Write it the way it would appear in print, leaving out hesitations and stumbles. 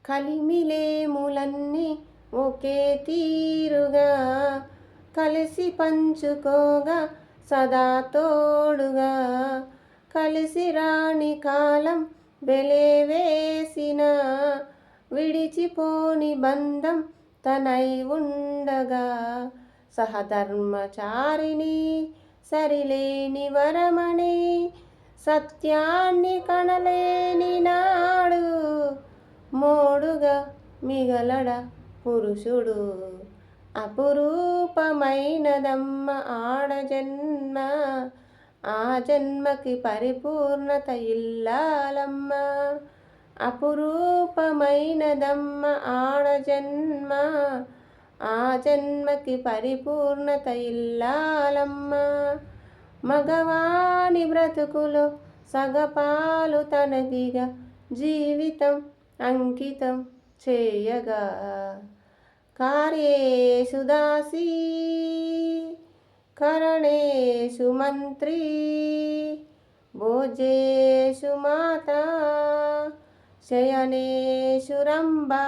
కలిమిలేములన్నీ ఒకే తీరుగా కలిసి పంచుకోగా సదా తోడుగా కలిసి రాని కాలం వెలేవేసిన విడిచిపోని బంధం తనై ఉండగా సహధర్మచారిణి సరిలేని వరమణి సత్యాన్ని కనలేని నాడు మోడుగా మిగలడ పురుషుడు అపురూపమైనదమ్మ ఆడజన్మ ఆ జన్మకి పరిపూర్ణత ఇల్లాలమ్మ అపురూపమైనదమ్మ ఆడజన్మ ఆ జన్మకి పరిపూర్ణత ఇల్లాలమ్మ మగవాని బ్రతుకులో సగపాలు తనదిగా జీవితం అంకితం చేయగా కార్యేషు దాసీ కరణేషు మంత్రి భోజేషు మాతా శయనేషు రంభా